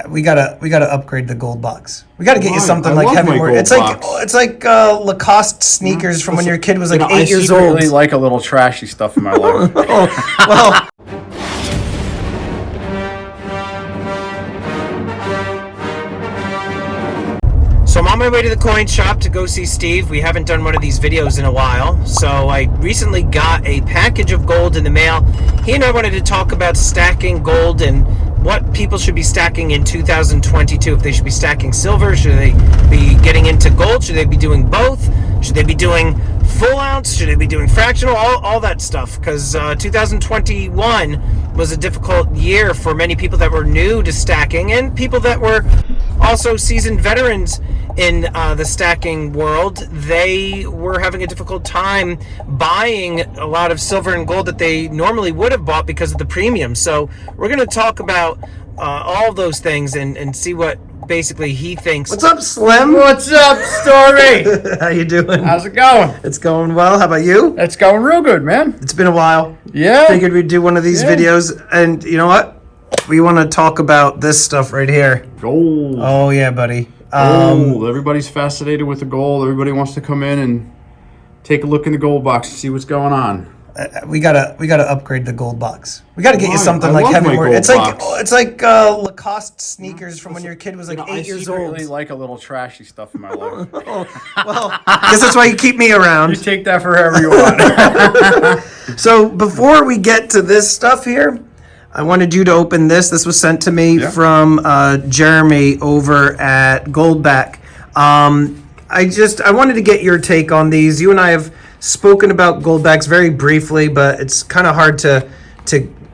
We gotta upgrade the gold box. We gotta get you something like love heavy. my gold It's box. like Lacoste sneakers from when your kid was like 8 years old. I really like a little trashy stuff in my life. Well. So I'm on my way to the coin shop to go see Steve. We haven't done one of these videos in a while. So I recently got a package of gold in the mail. He and I wanted to talk about stacking gold and what people should be stacking in 2022. If they should be stacking silver, should they be getting into gold? Should they be doing both? Should they be doing full ounce? Should they be doing fractional? All that stuff. Because 2021 was a difficult year for many people that were new to stacking and people that were also seasoned veterans in the stacking world. They were having a difficult time buying a lot of silver and gold that they normally would have bought because of the premium. So we're going to talk about all of those things and see what basically he thinks. What's up, Slim? What's up, Story? How you doing? How's it going? It's going well. How about you? It's going real good, man. It's been a while. Yeah. Figured we'd do one of these videos. And you know what? We want to talk about this stuff right here. Gold. Oh, yeah, buddy. Gold. Everybody's fascinated with the gold. Everybody wants to come in and take a look in the gold box and see what's going on. We gotta upgrade the gold box. We gotta get you something like heavy. It's like Lacoste sneakers from when your kid was like 8 years old. I really like a little trashy stuff in my life. Well, I guess that's why you keep me around. You take that for however you want. So before we get to this stuff here, I wanted you to open this. This was sent to me from Jeremy over at Goldback. I wanted to get your take on these. You and I have spoken about Goldbacks very briefly, but it's kind of hard to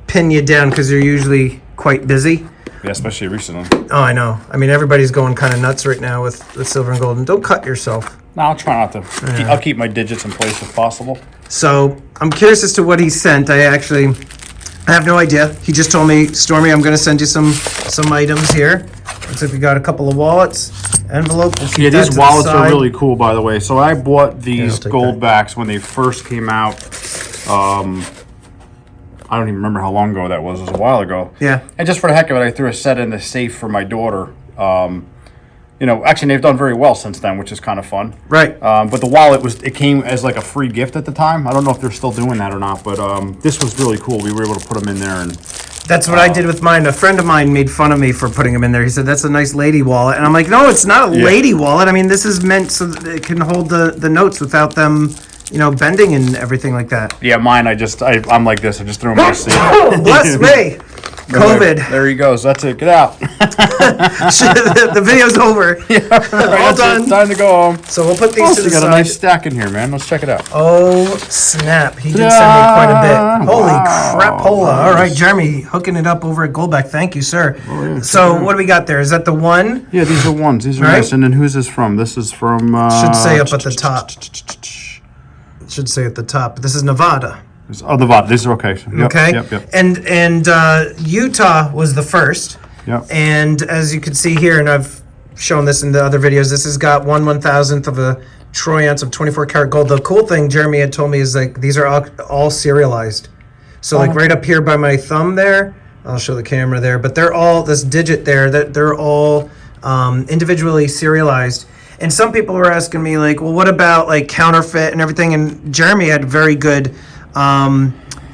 pin you down because you're usually quite busy. Yeah, especially recently. Oh, I know. I mean, everybody's going kind of nuts right now with silver and gold. And don't cut yourself. No, I'll try not to. Yeah. I'll keep my digits in place if possible. So I'm curious as to what he sent. I have no idea. He just told me, Stormy, I'm going to send you some items here. Looks like we got a couple of wallets, envelope. We'll keep these wallets are really cool, by the way. So I bought these gold backs when they first came out. I don't even remember how long ago that was. It was a while ago. Yeah. And just for the heck of it, I threw a set in the safe for my daughter. Actually, they've done very well since then, which is kind of fun. Right. But the wallet came as like a free gift at the time. I don't know if they're still doing that or not, but this was really cool. We were able to put them in there, and that's what I did with mine. A friend of mine made fun of me for putting them in there. He said, "That's a nice lady wallet," and I'm like, "No, it's not a lady wallet. I mean, this is meant so that it can hold the notes without them, bending and everything like that." Yeah, mine. I'm like this. I just threw them in my seat. Bless me. COVID. There he goes. That's it. Get out. The video's over. Yeah, all done. Time to go home. So we'll put these to the side. You got a nice stack in here, man. Let's check it out. Oh, snap. He did send me quite a bit. Holy crapola. All right, Jeremy, hooking it up over at Goldback. Thank you, sir. Oh, yeah, so what do we got there? Is that the one? Yeah, these are ones. These are nice. And then who's this from? This is from... should say up at the top. It should say at the top. This is Nevada. Oh, Nevada. These are okay. Yep, okay. Yep. And Utah was the first. Yep. And as you can see here, and I've shown this in the other videos, this has got 1/1000th of a troy ounce of 24 karat gold. The cool thing Jeremy had told me is like these are all serialized. So like right up here by my thumb there, I'll show the camera there, but they're all this digit there, that they're all individually serialized. And some people were asking me like, well, what about like counterfeit and everything? And Jeremy had very good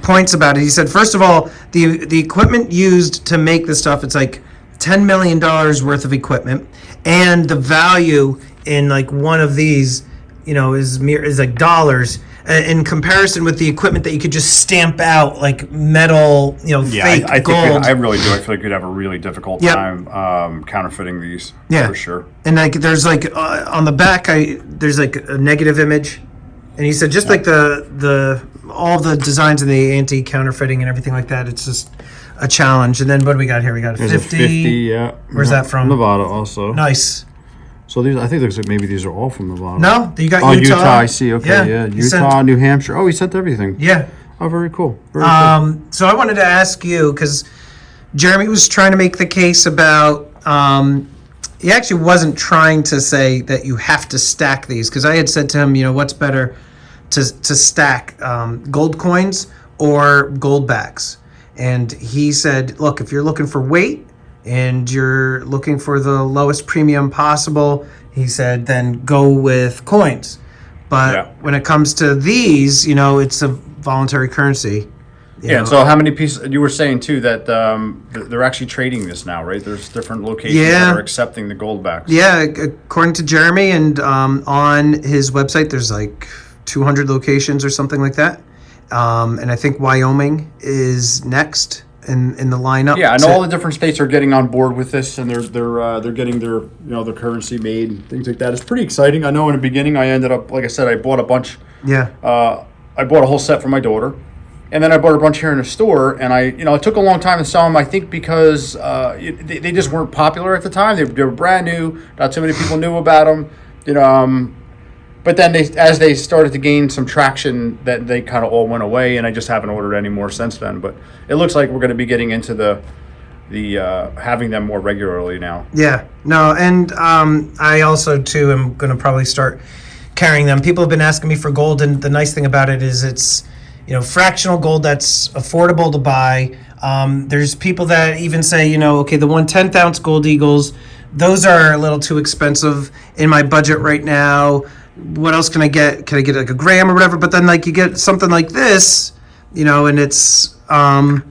points about it. He said, first of all, the equipment used to make this stuff, it's like $10 million worth of equipment, and the value in like one of these, is like dollars in comparison with the equipment that you could just stamp out like metal, fake gold. I really do. I feel like you'd have a really difficult time counterfeiting these. For sure. And like there's like on the back, there's like a negative image. And he said, just like all the designs and the anti-counterfeiting and everything like that, it's just a challenge. And then what do we got here? We got a 50. A 50, yeah. Where's that from? Nevada also. Nice. So these, I think it looks like maybe these are all from Nevada. No, you got Utah. Utah, I see. Okay, yeah. Utah, New Hampshire. Oh, he sent everything. Yeah. Oh, very cool. Very cool. So I wanted to ask you, because Jeremy was trying to make the case about... he actually wasn't trying to say that you have to stack these, because I had said to him, what's better to stack, gold coins or gold backs? And he said, look, if you're looking for weight and you're looking for the lowest premium possible, he said, then go with coins. But when it comes to these, you know, it's a voluntary currency. You know. And so how many pieces, you were saying too that they're actually trading this now, right? There's different locations that are accepting the gold backs. Yeah, according to Jeremy, and on his website, there's like 200 locations or something like that. And I think Wyoming is next in the lineup. Yeah, and all the different states are getting on board with this, and they're getting their their currency made and things like that. It's pretty exciting. I know in the beginning I ended up, like I said, I bought a bunch. Yeah. I bought a whole set for my daughter, and then I bought a bunch here in the store. And it took a long time to sell them. I think because they just weren't popular at the time. They were brand new. Not too many people knew about them. But then as they started to gain some traction, that they kind of all went away, and I just haven't ordered any more since then. But it looks like we're going to be getting into the having them more regularly now. Yeah, no, and I also too am going to probably start carrying them. People have been asking me for gold, and the nice thing about it is it's fractional gold that's affordable to buy. There's people that even say okay, the 1/10 ounce gold eagles, those are a little too expensive in my budget right now. What else can I get? Can I get like a gram or whatever? But then you get something like this, and it's, in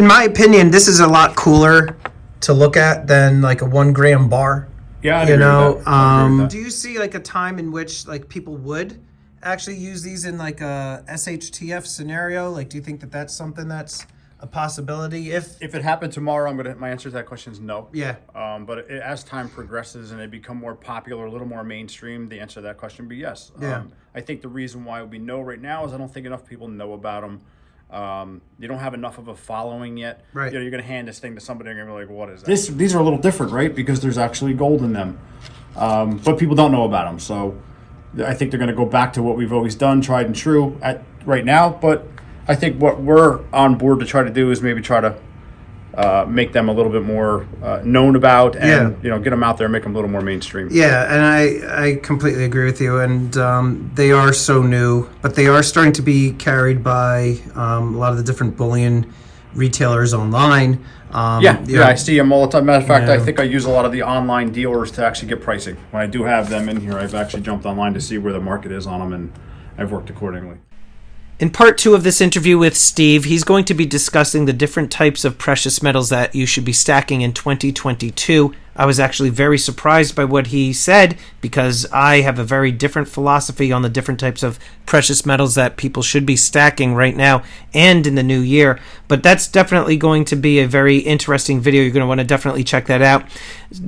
my opinion, this is a lot cooler to look at than like a 1 gram bar. Yeah, I agree with that. Do you see like a time in which like people would actually use these in like a SHTF scenario? Like, do you think that that's something that's a possibility? If it happened tomorrow, my answer to that question is no. Yeah. But as time progresses and they become more popular, a little more mainstream, the answer to that question would be yes. Yeah. I think the reason why we know right now is I don't think enough people know about them. You don't have enough of a following yet. Right. You're going to hand this thing to somebody and they're going to be like, what is that? These are a little different, right? Because there's actually gold in them. But people don't know about them. So I think they're going to go back to what we've always done, tried and true right now. But I think what we're on board to try to do is maybe try to make them a little bit more known about, and get them out there, make them a little more mainstream. Yeah, and I completely agree with you. And they are so new, but they are starting to be carried by a lot of the different bullion retailers online. I see them all the time. Matter of fact, I think I use a lot of the online dealers to actually get pricing. When I do have them in here, I've actually jumped online to see where the market is on them, and I've worked accordingly. In part 2 of this interview with Steve, he's going to be discussing the different types of precious metals that you should be stacking in 2022. I was actually very surprised by what he said because I have a very different philosophy on the different types of precious metals that people should be stacking right now and in the new year. But that's definitely going to be a very interesting video. You're going to want to definitely check that out.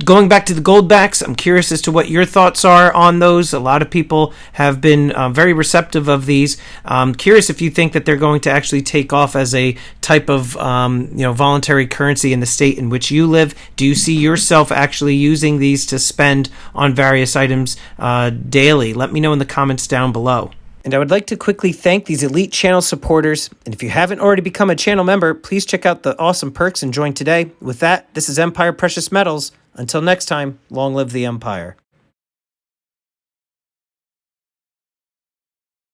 Going back to the gold backs, I'm curious as to what your thoughts are on those. A lot of people have been very receptive of these. I'm curious if you think that they're going to actually take off as a type of voluntary currency in the state in which you live. Do you see yourself actually using these to spend on various items daily? Let me know in the comments down below. And I would like to quickly thank these elite channel supporters. And if you haven't already become a channel member, please check out the awesome perks and join today. With that, this is Empire Precious Metals. Until next time, long live the Empire.